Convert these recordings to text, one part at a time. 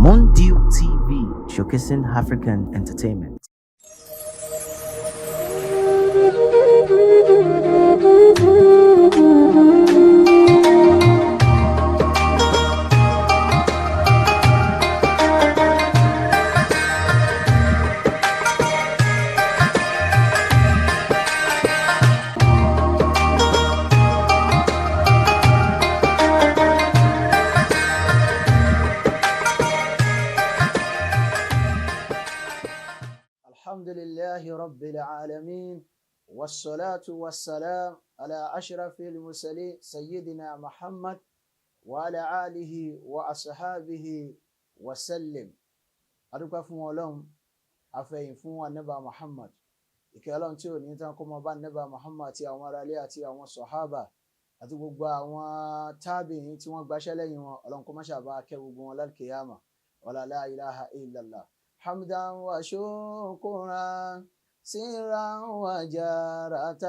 Mondew TV, showcasing African entertainment. الحمد لله رب العالمين والصلاة والسلام على أشرف المرسلين سيدنا محمد وعلى آله وأصحابه وسلم. adúpẹ́ fún Ọlọ́run afẹ́yìn fún ànábì Muhammad, ìkẹ́ Ọlọ́run tí ò ní tán kó máa bá ànábì Muhammad àti àwọn aráalé àti àwọn sọ̀hábà àti gbogbo àwọn tábìyìn tí wọ́n gbaṣẹ́ lẹ́yìn wọn. Ọlọ́run kó má ṣàbá kẹ́ gbogbo wọn lálkìyámà wala la ilaha illallah. حمدا وشكرا سرا وجارة،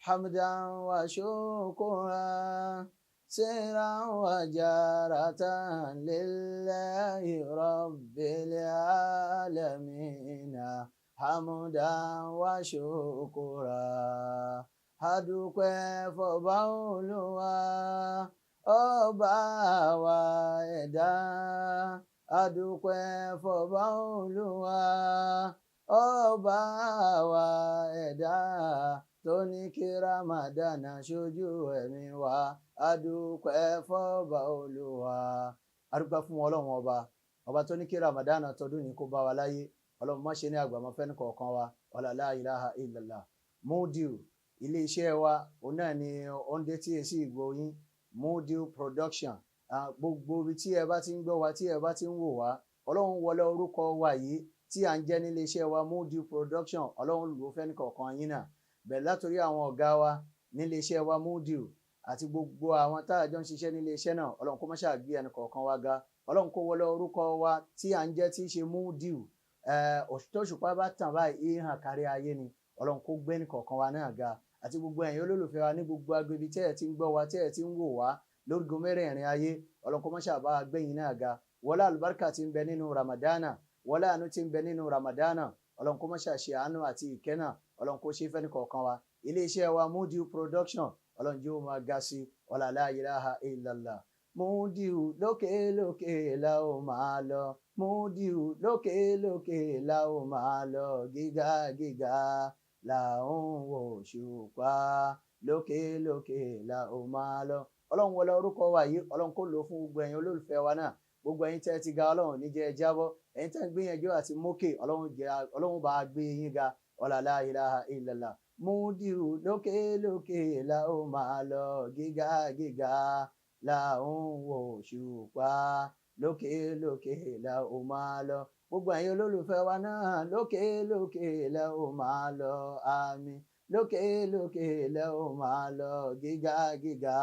حمدا وشكرا سرا وجارة لله رب العالمين. حمدا وشكرا adúpẹ́ fọba Olúwa ọba wa ẹ̀dá, adúpẹ́ fọba Olúwa ọba wa ẹ̀dá tó ní kí Ramadana ṣojú ẹ̀mí wa. Adúpẹ́ fọba Olúwa. Adúpẹ́ fún Ọlọ́run ọba tó ní kí Ramadana tọdún ní kó bá wa láyé. Ọlọ́run má ṣe ní àgbàmọ́ fẹ́ni kọ̀ọ̀kan wa wala la ilaha illallah. Mondew ilé-iṣẹ́ wa òun náà ni ó ń dé tí èsì ìgbóyin Mondew production. Gbogbo ibi tí ẹ bá ti ń gbọ́ wa, tí ẹ bá ti ń wò wá, Ọlọ́run wọlé orúkọ wa yìí tí à ń jẹ́ nílé iṣẹ́ wa Mondew production, Ọlọ́run lò fẹ́ni kọ̀ọ̀kan yín náà. Bẹ̀rẹ̀ látòrí àwọn ọ̀gá wa nílé iṣẹ́ wa Mondew àti gbogbo àwọn tá a jọ ń ṣiṣẹ́ nílé iṣẹ́ náà. Ọlọ́run kó má ṣáà gbé ẹnì kọ̀ọ̀kan wa ga. Ọlọ́run kó wọlé orúkọ wa tí à ń jẹ́ tí í ṣe Mondew. Òṣùpá bá tàn báyìí hàn kárí ayé ni. Ọlọ́run kó gbé ẹnì kọ̀ọ̀kan wa náà ga, àti gbogbo ẹ̀yin olólùfẹ́ wa ní gbogbo agbègbè tí ẹ ti ń gbọ́ wa, tí ẹ ti ń wò wá lórígun mẹ́rẹ̀ẹ̀rin ayé. Ọlọ́run kó má ṣáà bá gbẹ̀yìn náà ga. Wọlá àlùbáríkà tí ń bẹ nínú Ramadana, wọlá àánú tí ń bẹ nínú Ramadana. Ọlọ́run kó má ṣáà ṣe àánú àti ìkẹ́ náà. Ọlọ́run kó ṣe fẹ́ni kọ̀ọ̀kan wa. Ilé-iṣẹ́ wa Mondew production, Ọlọ́run jẹ́ ó máa ga sí wala la ilaha illallah. Mondew lókè lókè la ó máa lọ, Mondew lókè lókè la ó máa lọ, gíga gíga la ó ń wò òṣùpá, lókè lókè la ó máa lọ. Ọlọ́run wọlé orúkọ wa yìí, Ọlọ́run kó lò fún gbogbo ẹ̀yin olólùfẹ́ wa náà. Gbogbo ẹ̀yin tẹ́ ti ga, Ọlọ́run ní jẹ́ ẹ jábọ́. Ẹ̀yin tẹ́ ń gbìyànjú àti mókè, Ọlọ́run bá gbé yín ga wala la ilaha illallah. Mondew lókè lókè la ó máa lọ, gíga gíga la ó ń wò òṣùpá, lókè lókè la ó máa lọ. Gbogbo ẹ̀yin olólùfẹ́ wa náà, lókè lókè la ó máa lọ, àmín. Lókè lókè la ó máa lọ, gíga gíga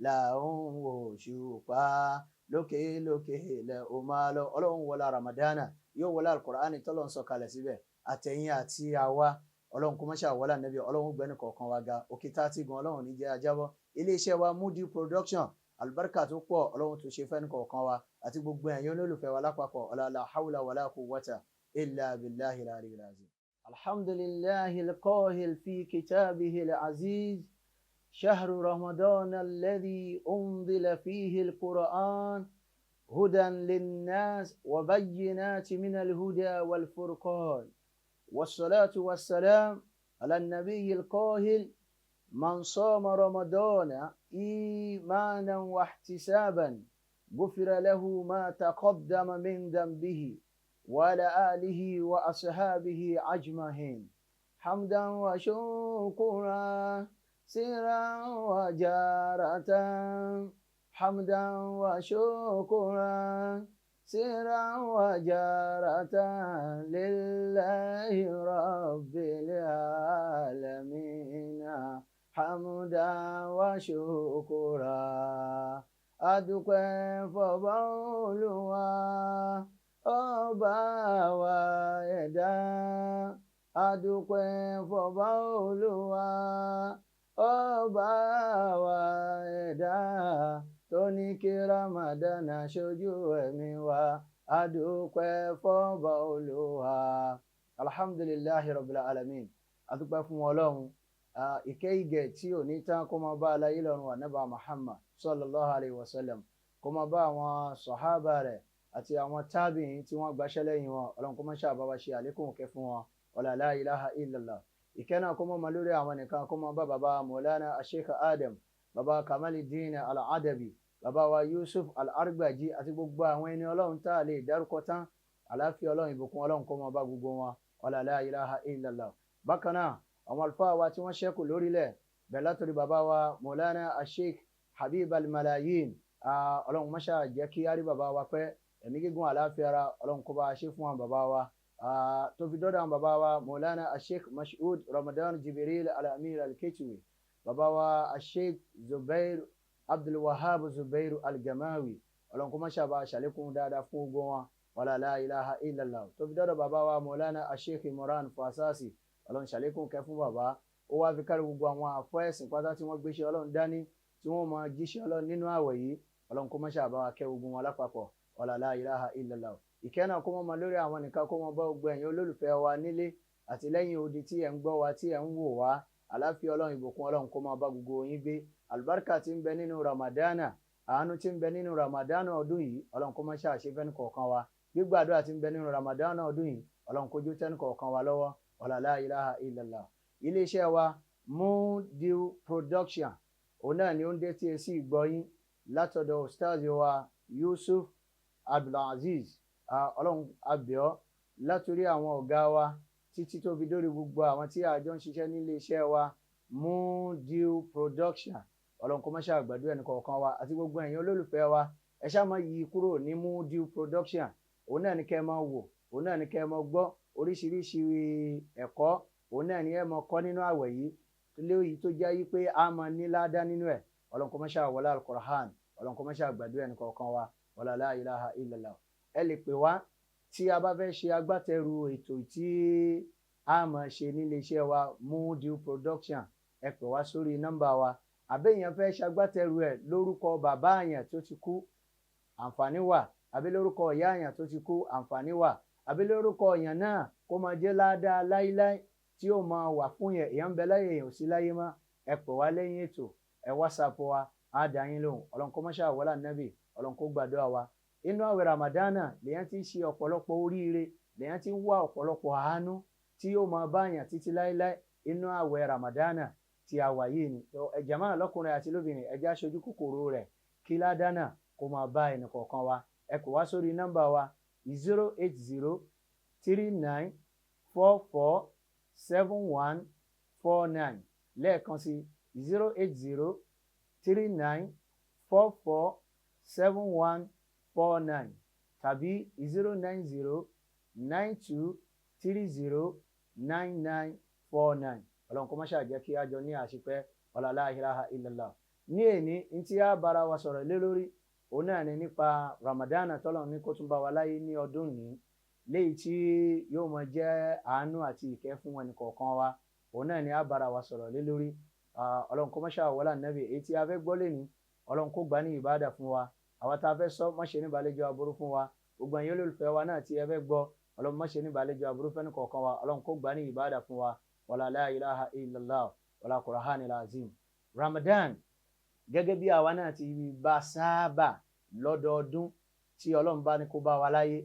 la ó ń wò òṣùpá, lókè lókè la ó máa lọ. Ọlọ́run wọlá Ramadana, yóò wọlá Al-Qur'ani tọ́lọ́run sọ̀kalẹ̀ síbẹ̀, àtẹ̀yìn àti àwa. Ọlọ́run kó má ṣáà wọlá Nábì, Ọlọ́run gbẹ́ni kọ̀ọ̀kan wa ga. Òkè tá a ti gan, Ọlọ́run ní jẹ́ ajábọ́. Ilé-iṣẹ́ wa Mondew production, àlùbáríkà tó pọ̀ Ọlọ́run tó ṣe fẹ́ni kọ̀ọ̀kan wa àti gbogbo ẹ̀yin olólùfẹ́ wa lápapọ̀. La hawla wala quwwata illa billahi al-aliyyil azim. Alhamdulillahi al-qahil fi kitabihi al-aziz. شهر رمضان الذي أنزل فيه القرآن هدى للناس وبينات من الهدى والفرقان، والصلاة والسلام على النبي القاهل من صام رمضان إيمانا واحتسابا غفر له ما تقدم من ذنبه، وعلى آله وأصحابه أجمعين. حمدا وشكرا سرا وجارة، حمدا وشكرا سرا وجارة لله رب العالمين. حمدا وشكرا adúpẹ́ fọba Olúwa ọba wa ẹ̀dá, adúpẹ́ fọba Olúwa ọba wa ẹ̀dá tó ní kí Ramadan ṣojú ẹ̀mí wa a dúpẹ́ fọ́ba Olúwa. Alhamdulillahi rabbil alamin. A dúpẹ́ fún Ọlọ́run. Ìkẹ́ ìgẹ̀ tí ò ní tán kó máa bá aláyé lọ́run wa Nábì Muhammad sallallahu alayhi wa sallam, kó máa bá àwọn sọ̀hábà rẹ̀ àti àwọn tábìín tí wọ́n gbaṣẹ́ lẹ́yìn wọn. Ọlọ́run kó máa ṣàbá wa ṣe àlékún ìkẹ́ fún wọn. Wala la ilaha illallah. Ìkẹ́ náà kó máa lórí àwọn nìkan, kó máa bá bàbá Maulana Sheikh Adam, bàbá Kamaluddin Al-Adabi, bàbá wa Yusuf Al-Argbaji àti gbogbo àwọn ẹni Ọlọ́run tá a lè dárúkọ tán. Àláfíà Ọlọ́run, ìbùkún Ọlọ́run kó máa bá gbogbo wọn. Wala la ilaha illallah. Bákan náà àwọn àlùfáà wa tí wọ́n ṣẹ́kù lórílẹ̀ bẹ̀rẹ̀ látòrí bàbá wa Maulana Sheikh Habib Al-Malayin. Ọlọ́run má ṣáà jẹ́ kí á rí bàbá wa pẹ́, ẹ̀mí gígùn àláfíà ara Ọlọ́run kó bá a ṣe fún àwọn bàbá wa. Tó fi dọ́dọ̀ àwọn bàbá wa Maulana Sheikh Mashood Ramadan Jibril Al-Amir Al-Ketui, bàbá wa Sheikh Zubair Abdul Wahab Zubair Al-Gamawi. Ọlọ́run kó má ṣáà bá a ṣàlékún dáadáa fún gbogbo wọn. Wala la ilaha illallah. Tó fi dọ́dọ̀ bàbá wa Maulana Sheikh Imran Fasasi. Ọlọ́run ṣàlékún kẹ́ fún bàbá. Ó wá fi kárí gbogbo àwọn àfọ́ ẹ̀sìn pátá tí wọ́n gbéṣẹ́ Ọlọ́run dání, tí wọ́n máa jíṣẹ́ Ọlọ́run nínú àwẹ̀ yìí. Ọlọ́run kó má ṣáà bá wa kẹ́ gbogbo wọn lápapọ̀. Wala la ilaha illallah. Ìkẹ́ náà kó máa lórí àwọn nìkan, kó máa bá gbogbo ẹ̀yin olólùfẹ́ wa nílé àti lẹ́yìn odi tí ẹ̀ ń gbọ́ wa, tí ẹ̀ ń wò wá. Àláfíà Ọlọ́run, ìbùkún Ọlọ́run kó máa bá gbogbo yín gbé. Àlùbáríkà tí ń bẹ nínú Ramadana, àánú tí ń bẹ nínú Ramadana ọdún yìí, Ọlọ́run kó má ṣáà ṣe fẹ́ni kọ̀ọ̀kan wa. Gbígbàdúrà tí ń bẹ nínú Ramadana ọdún yìí, Ọlọ́run kó jó tẹ́ni kọ̀ọ̀kan wa lọ́wọ́. Wala la ilaha illallah. Iléeṣẹ́ wa Mudiu Production, òun náà ni ó ń dé tí etí ìgbọ́yín látọ̀dọ̀ Ustaz wa Yusuf Abdulaziz. Ọlọ́run abẹ́ọ́ látòrí àwọn ọ̀gá wa títí tó fi dórí gbogbo àwọn tí àjọ ń ṣiṣẹ́ ní iléeṣẹ́ wa Mudiu Production. Ọlọ́run kó má ṣe àgbàdo ẹnì kọ̀ọ̀kan wa àti gbogbo ẹ̀yin olólùfẹ́ wa. Ẹ ṣáà má yí kúrò ní Mudiu Production. Òun náà ni kẹ́ ẹ máa wò, òun náà ni kẹ́ ẹ máa gbọ́ oríṣiríṣi ẹ̀kọ́. Òun náà ni ẹ máa kọ́ nínú àwẹ̀ yìí, léyìí tó jẹ́ yí pé a máa ní ládá nínú ẹ̀. Ọlọ́run kó má ṣe wọlá Al-Qur'an. Ọlọ́run kó má ṣe àgbàdo ẹnì kọ̀ọ̀kan wa. Wala la ilaha illallah. Ẹ lè pè wá tí a bá fẹ́ ṣe agbátẹrù ètò tí a máa ṣe nílé iṣẹ́ wa Mudiu Production. Ẹ pè wá sórí nọ́mbà wa. Àbẹ́yẹn fẹ́ ṣe agbátẹrù ẹ̀ lórúkọ bàbá àyàn tó ti kú, àǹfààní wà. Àbí lórúkọ ìyá àyàn tó ti kú, àǹfààní wà. Àbí lórúkọ èèyàn náà kó máa jẹ́ ládàá láíláí tí ó máa wà fún yẹn. Èèyàn ń bẹ láyé, èèyàn ò sí láyé mọ́. Ẹ pè wá lẹ́yìn ètò, ẹ WhatsApp wa, á dá yín lóhùn. Ọlọ́run kó má ṣe wọlá Nábì, Ọlọ́run kó gbàdúrà wa. Inú àwẹ̀ Ramadana lèyàn ti ṣe ọ̀pọ̀lọpọ̀ oríire, lèyàn ti wá ọ̀pọ̀lọpọ̀ àánú tí yóò máa bá yàn títí láíláí. Inú àwẹ̀ Ramadana tí a wà yìí ni. Jàmáà lọ́kùnrin àti lóbìnrin, ẹ jẹ́ á ṣojú kòkòrò rẹ̀ kí ládánà kó máa bá ẹnì kọ̀ọ̀kan wa. Ẹ kò wá sórí nọ́mbà wa 08039447149. lẹ́ẹ̀kan sí 08039447149 tàbí 09092309949. Ọlọ́run kó má ṣáà jẹ́ kí a jọ ní àṣepẹ́. Wala la ilaha illallah. Ní èní tí a bára wa sọ̀rọ̀ lé lórí, òun náà ni nípa Ramadana tọ́lọ́run ní kó tún bá wa láyé ní ọdún ní, léyìí tí yóò máa jẹ́ àánú àti ìkẹ́ fún ẹnì kọ̀ọ̀kan wa. Òun náà ni a bára wa sọ̀rọ̀ lé lórí. Ọlọ́run kó má ṣáà wọlá Nábì. Èyí tí a fẹ́ gbọ́ lẹ́ni, Ọlọ́run kó gbà ní ìbádà fún wa. Àwa tá a fẹ́ sọ, má ṣe ní ìbàlẹ́jọ́ aburú fún wa. Gbogbo ẹ̀yin olólùfẹ́ wa náà tí ẹ fẹ́ gbọ́, Ọlọ́run má ṣe ní ìbàlẹ́jọ́ aburú fẹ́ni kọ̀ọ̀kan wa. Ọlọ́run kó gbà ní ìbádà fún wa. Wala la ilaha illallah. Wala Qur'anil azim. Ramadan, gẹ́gẹ́ bí àwa náà ti bá sábà lọ́dọọdún tí Ọlọ́run bá ní kó bá wa láyé,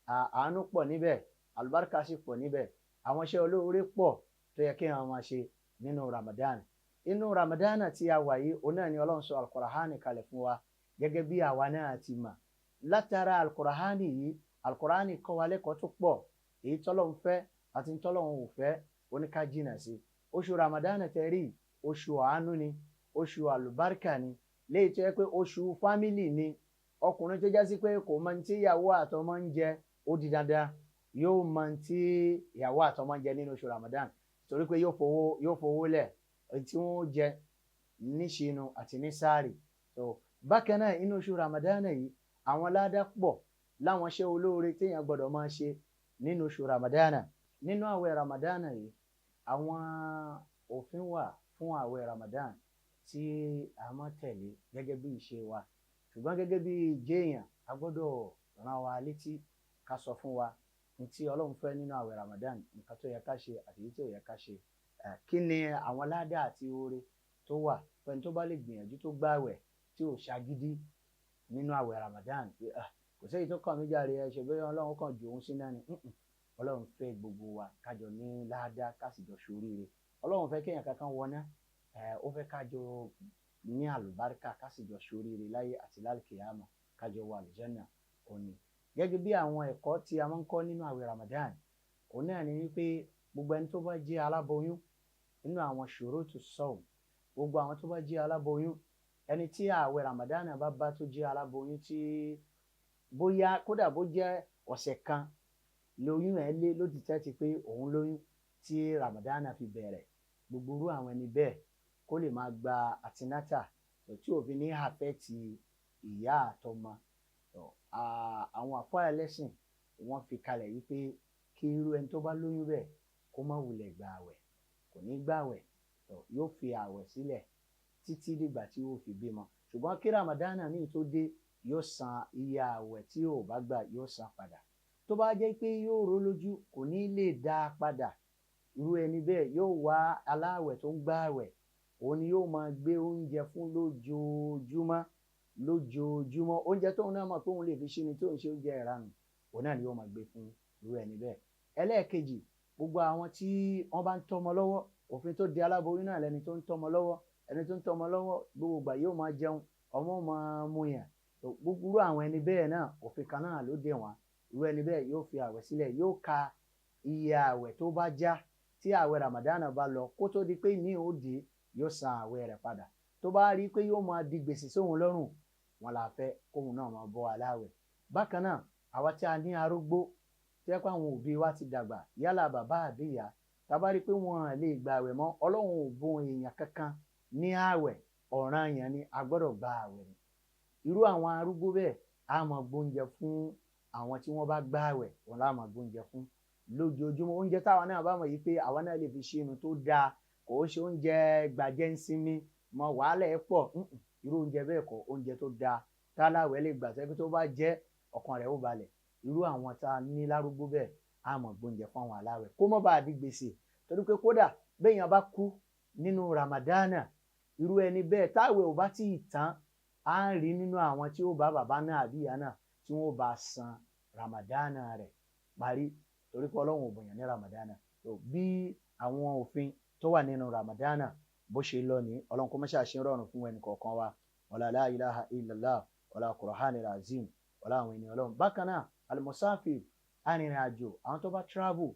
àánú pọ̀ níbẹ̀, àlùbáríkà sì pọ̀ níbẹ̀. Àwọn iṣẹ́ olóore pọ̀ tó yẹ kí àwọn máa ṣe nínú Ramadan. Inú Ramadan tí a wà yìí, òun náà ni Ọlọ́run sọ Al-Qur'an kalẹ̀ fún wa, gẹ́gẹ́ bí àwa náà ti mà. Látara Al-Qur'an yìí, Al-Qur'an kọ́ wa lẹ́kọ̀ọ́ tó pọ̀, èyí tọ́lọ́run fẹ́ àti tọ́lọ́run ò fẹ́, ó ní ká jìnà sí. Oṣù Ramadan tẹ́rí, oṣù àánú ni, oṣù àlùbáríkà ni, léyìí tó yẹ pé oṣù fámìlì ni. Ọkùnrin tó jásí pé kò mọ tí ìyàwó àtọmọ ń jẹ, ó di dandan yóò mọ tí ìyàwó àtọmọ ń jẹ nínú oṣù Ramadan, torí pé yóò fowó lẹ̀ tí wọ́n jẹ níṣinu àti ní sáàrì. Bákan náà inú oṣù Ramadan yìí, àwọn ládá pọ̀ láwọn iṣẹ́ olóore téèyàn gbọ́dọ̀ máa ṣe nínú oṣù Ramadan. Nínú àwẹ̀ Ramadan yìí, àwọn òfin wà fún àwẹ̀ Ramadan tí a máa tẹ̀lé gẹ́gẹ́ bí ìṣe wa. ṣùgbọ́n gẹ́gẹ́ bí jéèyàn a gbọ́dọ̀ rán wa létí ká sọ fún wa ní tí Ọlọ́run fẹ́ nínú àwẹ̀ Ramadan, nǹkan tó yẹ ká ṣe àti èyí tí ò yẹ ká ṣe. Kí ni àwọn ládàá àti oore tó wà fẹ́ni tó bá lè gbìyànjú tó gbààwẹ̀ tí ò ṣagídí nínú àwẹ̀ Ramadan pé kò sẹ́yìn tó kàn mí jàre ẹ ṣe bẹ́ẹ̀ Ọlọ́run kàn ju òun sí náà ni. Ọlọ́run fẹ́ gbogbo wa kájọ ní ládàá ká sì jọ ṣoríire. Ọlọ́run fẹ́ kéèyàn kankan wọná, ó fẹ́ kájọ ní àlùbáríkà ká sì jọ ṣoríire láyé àti lálùkìyámà kájọ wọ àlùjánnà òní. Gẹ́gẹ́ bí àwọn ẹ̀kọ́ tí a máa ń kọ́ nínú àwẹ̀ Ramadan, òun náà ni wípé gbogbo ẹni tó bá jẹ́ aláboyún nínú àwọn ṣurutu sawm, gbogbo àwọn tó bá jẹ́ aláboyún, ẹni tí àwẹ̀ Ramadan bá tó jẹ́ aláboyún tí bóyá kódà bó jẹ́ ọ̀sẹ̀ kan lóyún ẹ̀ lé ló ti tẹ́tí pé òun lóyún tí Ramadan fi bẹ̀rẹ̀, gbogbo irú àwọn ẹni bẹ́ẹ̀ kó lè máa gba àtinátà tí òfin ní àfẹ́ẹ̀tì ìyá àtọmọ. Àwọn àfáà ẹlẹ́sìn wọ́n fi kalẹ̀ wípé kí irú ẹni tó bá lóyún bẹ́ẹ̀ kó má wulẹ̀ gba àwẹ̀, kò ní gba àwẹ̀, yóò fi àwẹ̀ sílẹ̀ títí dìgbà tí ó fi bímọ. Ṣùgbọ́n kí Ramadan ní tó dé yóò san iye àwẹ̀ tí ò bá gbà yóò san padà. Tó bá jẹ́ pé yóò ró lójú kò ní lè dá a padà, irú ẹni bẹ́ẹ̀ yóò wá aláwẹ̀ tó ń gba àwẹ̀, òun ni yóò máa gbé oúnjẹ fún lójoojúmọ́. Oúnjẹ tóun náà mọ̀ pé òun lè fi ṣe ni tóun ṣe oúnjẹ ìranù, òun náà ni yóò máa gbé fún irú ẹni bẹ́ẹ̀. Ẹlẹ́ẹ̀kejì, gbogbo àwọn tí wọ́n bá ń tọ́mọ lọ́wọ́, òfin tó di aláboyún náà lẹni tó ń tọ́mọ lọ́wọ́, ẹni tó ń tọ́mọ lọ́wọ́ gbogbo ìgbà yóò máa jẹun, ọmọ máa mú yàn. Gbogbo irú àwọn ẹni bẹ́ẹ̀ náà òfin kan náà ló dè wọ́n. Irú ẹni bẹ́ẹ̀ yóò fi àwẹ̀ sílẹ̀, yóò ka iye àwẹ̀ tó bá já tí àwẹ̀ Ramadan bá lọ kó tó di pé ní ó dé yóò san àwẹ̀ rẹ̀ padà. Tó bá rí pé yóò máa di gbèsè sóhun lọ́rùn, wọn là fẹ́ kóhun náà máa bọ́ aláwẹ̀. Bákan náà, àwa tí a ní arúgbó tẹ́ pé àwọn òbí wa ti dàgbà, yálà bàbá àbí ìyá, tá bá rí pé wọn lè gba àwẹ̀ mọ́, Ọlọ́run ò bùn èèyàn kankan ní àwẹ̀, ọ̀ranyàn ni a gbọ́dọ̀ gba àwẹ̀ ni. Irú àwọn arúgbó bẹ́ẹ̀ á máa gbóúnjẹ fún àwọn tí wọ́n bá gba àwẹ̀, wọn lá máa gbóúnjẹ fún lójoojúmọ́. Oúnjẹ táwa náà bá mọ̀ yìí pé àwa náà lè fi ṣe inú tó dáa, kò ó ṣe oúnjẹ gbàjẹ́ ń sinmi mọ wàhálà ẹ̀ pọ̀, irú oúnjẹ bẹ́ẹ̀ kọ́, oúnjẹ tó dáa táláwẹ̀ lè gbà sẹ́kí tó bá jẹ́ ọkàn rẹ̀ ó balẹ̀. Irú àwọn tá a ní lárúgbó bẹ́ẹ̀ á máa gbóúnjẹ fún àwọn aláwẹ̀ kó má bàa di gbèsè, torí pé kódà béèyàn bá kú nínú Ramadan, irú ẹni bẹ́ẹ̀ táwẹ̀ ò bá tí ì tán, á ń rí nínú àwọn tí ó bá bàbá náà àbí ìyá náà tí wọ́n bá san Ramadan rẹ̀ parí, torí pé Ọlọ́run ò bùnyàn ní Ramadan. Bí àwọn òfin tó wà nínú Ramadan bó ṣe lọ ní, Ọlọ́run kó má ṣe àṣẹ rọrùn fún ẹnì kọ̀ọ̀kan wa. Wala la ilaha illallah wala Qur'anil azim wala àwọn ènìyàn Ọlọ́run. Bákan náà, al-musafir, arìnrìn àjò, àwọn tó bá travel,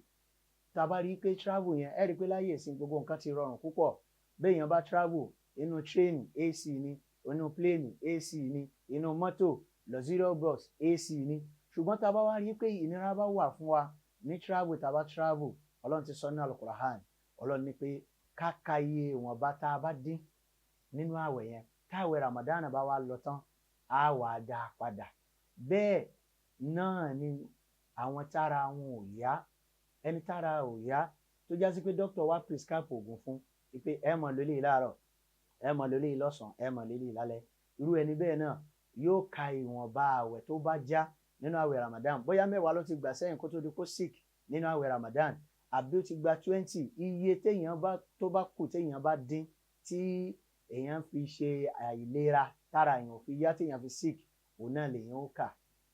tá a bá rí pé travel yẹn ẹ rí pé láyé ìsìn gbogbo nǹkan ti rọrùn púpọ̀. Béèyàn bá travel, inú train AC ni, inú plane AC ni, inú mọ́tò luxurious bus AC ni. Ṣùgbọ́n tá a bá wá rí pé ìnira bá wà fún wa ní travel, tá a bá travel, Ọlọ́run ti sọ ní al-Qur'an, Ọlọ́run ní pé káka iye ìwọ̀nba tá a bá dín nínú àwẹ̀ yẹn, táwẹ̀ Ramadan bá wá lọ tán á wà á dá a padà. Bẹ́ẹ̀ náà ni àwọn tára wọn ò yá, ẹni tára ò yá tó já sí pé dókítà wá prescribe oògùn fún pé ẹ máa lò eléyìí láàárọ̀, ẹ máa lò eléyìí lọ́sàn-án, ẹ máa lò eléyìí lálẹ́. Irú ẹni bẹ́ẹ̀ náà yóò ka ìwọ̀nba àwẹ̀ tó bá já nínú àwẹ̀ Ramadan. Bóyá mẹ́wàá ló ti gbà sẹ́yìn kó tó di kó sick nínú àwẹ̀ Ramadan, àbí ó ti gba 20, iye téèyàn bá tó bá kù téèyàn bá dín tí èèyàn fi ṣe àìlera tára èèyàn fi yá téèyàn fi sick, òun náà lèèyàn ó kà,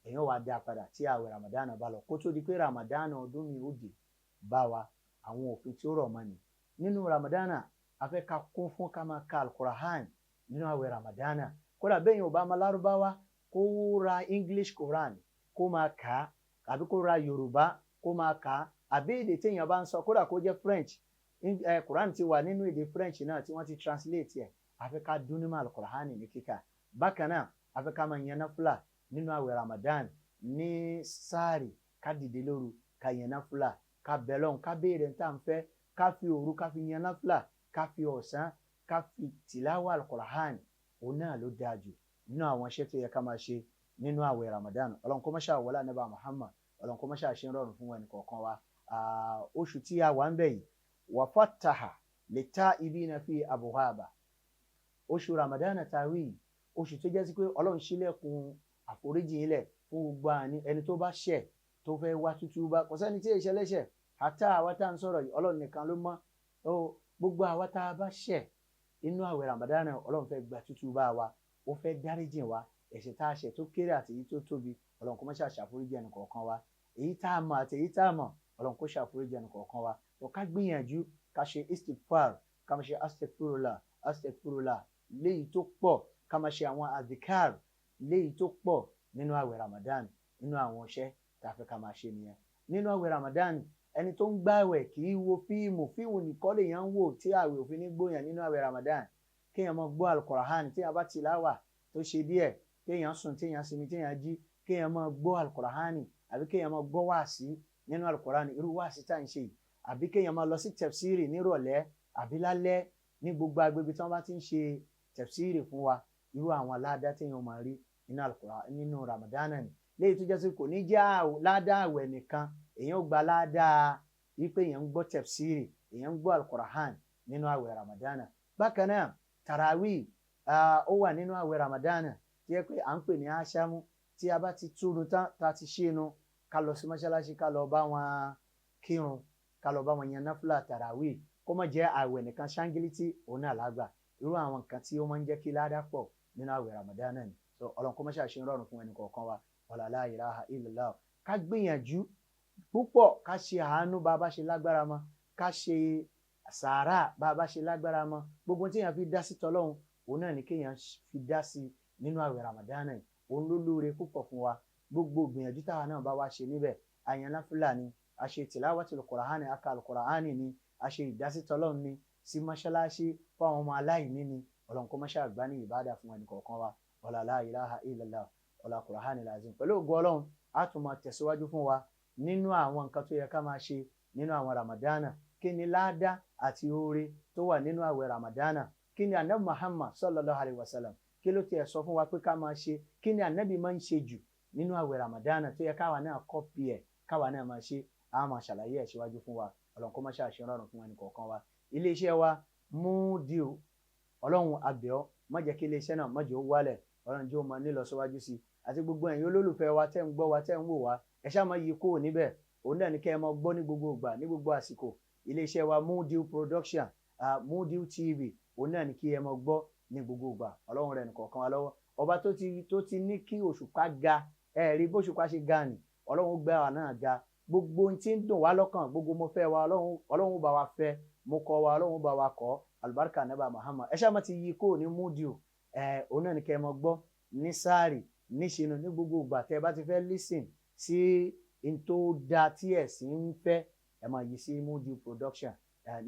èèyàn wá dá padà tí àwẹ̀ Ramadan bá lọ kó tó di pé Ramadan ọdún mi ó dé bá wa. Àwọn òfin tí ó rọ̀ mọ́ ni nínú Ramadan. A fẹ́ ká kún fún ká máa ka al-Qur'an nínú àwẹ̀ Ramadan. Kódà béèyàn ò bá máa lárúbáwá kó ra English Quran kó máa kà á, àbí kó ra Yorùbá kó máa kà á, àbí èdè téèyàn bá ń sọ, kódà kó jẹ́ French, Quran ti wà nínú èdè French náà tí wọ́n ti translate ẹ̀. A fẹ́ ká dún nímọ̀ al-Qur'an ní kíkà. Bákan náà, a fẹ́ ká máa yan náfìlà nínú àwẹ̀ Ramadan. Ní sáàrì ká dìde lóru ká yan náfìlà, ká bẹ Ọlọ́run, ká béèrè tá à ń fẹ́, ká fi òru ká fi yan náfìlà, ká fi ọ̀sán ká fi tìláwà al-Qur'an. Òun náà ló dáa jù nínú àwọn iṣẹ́ tó yẹ ká máa ṣe nínú àwẹ̀ Ramadan. Ọlọ́run kó má ṣe àwọlá Ànábì Muhammad, Ọlọ́run kó má ṣe àṣẹ rọrùn fún ẹnì kọ̀ọ̀kan wa. Oṣù tí a wà ń bẹ̀ yìí, wa fattaha lit-ta'ibina fi abwaba. Oṣù Ramadan tàwí oṣù tó jẹ́ sí pé Ọlọ́run ṣílẹ̀kùn àforíjì ilẹ̀ fún gbogbo ẹni tó bá ṣẹ̀ tó fẹ́ wá tútú bá, kò sẹ́ni tí èyí ṣe lẹ́ṣẹ̀ àtà àwa tá à ń sọ̀rọ̀ yìí Ọlọ́run nìkan ló mọ̀. Gbogbo àwa tá a bá ṣẹ̀ inú àwẹ̀ Ramadan Ọlọ́run fẹ́ gba tútú bá wa, ó fẹ́ dáríjìn wa ẹ̀ṣẹ̀ tá a ṣẹ̀ tó kéré àti èyí tó tóbi Ọlọ́run kó má ṣàforíjì ẹnì kọ̀ọ̀kan wa, èyí tá a mọ̀ àti èyí tá a mọ̀ Ọlọ́run kó ṣàforíjì ẹnì kọ̀ọ̀kan wa. Ká gbìyànjú ká ṣe istighfar, ká máa ṣe astaghfirullah léyìí tó pọ̀, ká máa ṣe àwọn adhikar léyìí tó pọ̀ nínú àwẹ̀ Ramadan. Nínú àwọn iṣẹ́ tá a fẹ́ ká máa ṣe nìyẹn nínú àwẹ̀ Ramadan. Ẹni tó ń gbààwẹ̀ kì í wo fíìmù nìkan lèèyàn ń wò tí àwẹ̀ òfin ní gbóyàn nínú àwẹ̀ Ramadan. Kéèyàn máa gbọ́ Al-Qur'an, téèyàn bá tìláwà tó ṣe díẹ̀, téèyàn sùn, téèyàn sinmi, téèyàn jí, kéèyàn máa gbọ́ Al-Qur'an àbí kéèyàn máa gbọ́ wáàsí nínú Al-Qur'an, irú wáàsí tá à ń ṣe yìí, àbí kéèyàn máa lọ sí tafsiri nírọ̀lẹ́ àbí lálẹ́ ní gbogbo agbègbè tí wọ́n bá ti ń ṣe tafsiri fún wa, irú àwọn aládá téèyàn máa rí nínú Al-Qur'an nínú Ramadan ni. Léyìí tó jẹ́ sí kò ní jẹ́ ládá àwẹ̀ nìkan, èèyàn ó gba ládá wípé èèyàn ń gbọ́ tafsiri, èèyàn ń gbọ́ Al-Qur'an nínú àwẹ̀ Ramadan. Bákan náà tarawih ó wà nínú àwẹ̀ Ramadan tí yẹ pé à ń pè ní aṣámú. Tí a bá ti túnu tán tá a ti ṣínú, ká lọ sí mọ́ṣáláṣí, ká lọ bá wọn kírun, ká lọ bá wọn yan náfìlà tarawih. Kó má jẹ́ àwẹ̀ nìkan ṣáńgílítì òun náà lágbà. Irú àwọn nǹkan tí ó máa ń jẹ́ kí ládá pọ̀ nínú àwẹ̀ Ramadan ni. Ọlọ́run kó má ṣàṣe rọrùn fún ẹnì kọ̀ọ̀kan wa. Wala la ilaha illallah. Ká gbìyànjú púpọ̀, ká ṣe àánú bá a bá ṣe lágbára mọ́, ká ṣe sàárà bá a bá ṣe lágbára mọ́. Gbogbo tí èèyàn fi dá sí tọ́lọ́hun òun náà ni kéèyàn fi dá sí nínú àwẹ̀ Ramadan yìí. Òun ló lóore púpọ̀ fún wa. Gbogbo gbìyànjú táwa náà bá wá ṣe níbẹ̀, àyàn náfìlà ni, a ṣe tilawatul Qur'ani, a ka Al-Qur'ani ni, a ṣe ìdásí tọ́lọ́hun ni, sí mọ́ṣáláṣí fún àwọn ọmọ aláìní ni. Ọlọ́run kó má ṣàgbá ní ìbádà fún ẹnì kọ̀ọ̀kan wa. Wala la ilaha illallah wala Qur'anil azim. Pẹ̀lú ògo Ọlọ́run á tún máa tẹ̀síwájú fún wa nínú àwọn nǹkan tó yẹ ká máa ṣe nínú àwọn Ramadana. Kí ni ládá àti oore tó wà nínú àwẹ̀ Ramadana? Kí ni Ànábì Muhammad sallallahu alayhi wa sallam kí ló tiẹ̀ sọ fún wa pé ká máa ṣe? Kí ni Ànábì máa ń ṣe jù nínú àwẹ̀ Ramadana tó yẹ káwa náà kọ́pì ẹ̀, káwa náà máa ṣe? A máa ṣàlàyé ẹ̀ síwájú fún wa. Ọlọ́run kó má ṣàṣe rọrùn fún ẹnì kọ̀ọ̀kan wa. Iléeṣẹ́ wa Mudiu, Ọlọ́run a bẹ̀ ọ́, má jẹ́ kí iléeṣẹ́ náà má jẹ́ ó wálẹ̀, Ọlọ́run jẹ́ ó máa nílọ síwájú sí i. Àti gbogbo ẹ̀yin olólùfẹ́ wa tẹ́ ń gbọ́ wa, tẹ́ ń wò wá, ẹ ṣáà máa yí kúrò níbẹ̀. Òun náà ni kẹ́ ẹ máa gbọ́ ní gbogbo ìgbà, ní gbogbo àsìkò. Iléeṣẹ́ wa Mudiu Production, Mudiu TV, òun náà ni kí ẹ máa gbọ́ ní gbogbo ìgbà. Ọlọ́run rẹ̀ nìkọ̀ọ̀kan wa lọ́wọ́. Ọba tó ti ní kí òṣùpá ga, ẹ rí bóṣùpá ṣe ga ni, Ọlọ́run gbé wa náà ga. Gbogbo ohun tí ń dùn wá lọ́kàn, gbogbo mo fẹ́ wa, Ọlọ́run bá wa fẹ́, mo kọ̀ wa, Ọlọ́run bá wa kọ̀. Àlùbáríkà Ànábì Muhammad. Ẹ ṣáà máa ti yí kúrò ní Mudiu. Òun náà ni kẹ́ ẹ máa gbọ́ ní sáàrì, níṣinú, ní gbogbo ìgbà tẹ́ ẹ bá ti fẹ́ listen sí n tó da tí ẹ̀sìn ń fẹ́, ẹ máa yí sí Mudiu Production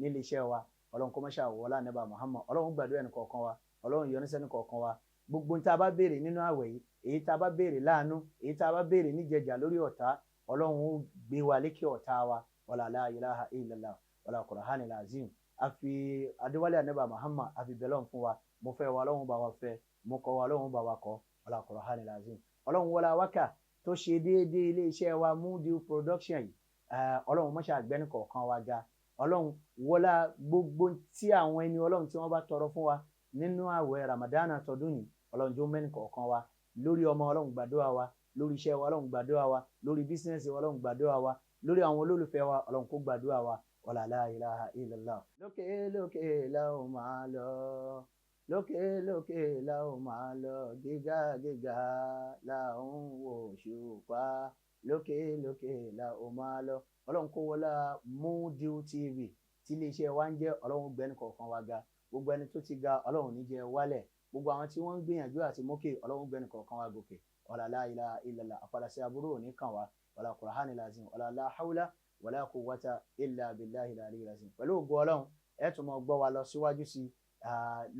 nílé iṣẹ́ wa. Ọlọ́run kó má ṣàwọlá Ànábì Muhammad. Ọlọ́run gbàdúrà ẹnì kọ̀ọ̀kan wa, Ọlọ́run yọ́nú sẹ́ni kọ̀ọ̀kan wa. Gbogbo tá a bá béèrè nínú àwẹ̀ yìí, èyí tá a bá béèrè láàánú, èyí tá a bá béèrè níjẹjà lórí ọ̀tá, Ọlọ́run ó gbé wa lékè ọ̀tá wa. Wala la ilaha illallah wala Qur'anil azim. A fi adéwálé Ànábì Muhammad a fi bẹ̀lọ́n fún wa. Mo fẹ́ wa, Ọlọ́run bá wa fẹ́, mo kọ̀ wa, Ọlọ́run bá wa kọ̀. Wala Qur'anil azim. Ọlọ́run wọlá wákà tó ṣe déédéé ilé iṣẹ́ wa Mudiu Production yìí, Ọlọ́run má ṣe àgbẹ́ni kọ̀ọ̀kan wa ga. Ọlọ́run wọlá gbogbo tí àwọn ẹni Ọlọ́run tí wọ́n bá tọrọ fún wa nínú àwẹ̀ Ramadana tọdún yìí, Ọlọ́run jó mẹ́ni kọ̀ọ̀kan wa. Lórí ọmọ, Ọlọ́run gbàdúrà wa. Lórí iṣẹ́ wa, Ọlọ́run gbàdúrà wa. Lórí bísínẹ́sì wa, Ọlọ́run gbàdúrà wa. Lórí àwọn olólùfẹ́ wa, Ọlọ́run kó gbàdúrà wa. Wala la ilaha illallah. Lókè lókè la ó máa lọ, lókè lókè la ó máa lọ, gíga gíga la ń wò ṣùpá, lókè lókè la ó máa lọ. Ọlọ́run kó wọlá Mudiu TV tí iléeṣẹ́ wa ń jẹ́, Ọlọ́run gbẹ́ni kọ̀ọ̀kan wa ga. Gbogbo ẹni tó ti ga, Ọlọ́run ní jẹ́ wálẹ̀. Gbogbo àwọn tí wọ́n ń gbìyànjú àti mókè, Ọlọ́run gbẹ́ni kọ̀ọ̀kan wa gòkè. Wala la ilaha illallah. Àpàdà sí aburú òní kan wa. Wala Qur'anil azim. Wala la hawla wala quwwata illa billahil aliyyil azim. Pẹ̀lú ògo Ọlọ́run, ẹ tún máa gbọ́ wa lọ síwájú sí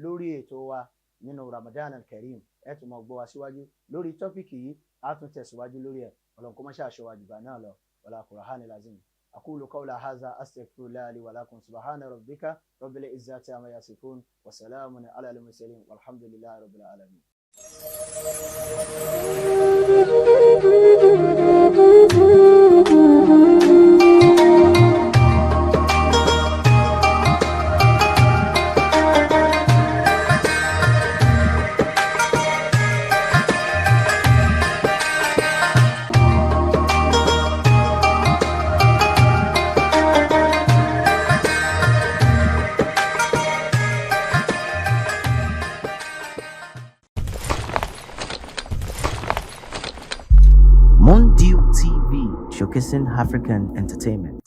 lórí ètò wa nínú Ramadan al-Kareem. Ẹ tún máa gbọ́ wa síwájú lórí tọ́pìkì yìí, á tún tẹ̀síwájú lórí ẹ̀. Ọlọ́run kó má ṣe àṣọ àjùbà náà lọ. Wala Qur'anil azim. أقول قول هذا أستغفر الله لي ولكم. سبحان ربك رب العزة عما يصفون وسلام على المرسلين والحمد لله رب العالمين. showcasing African entertainment.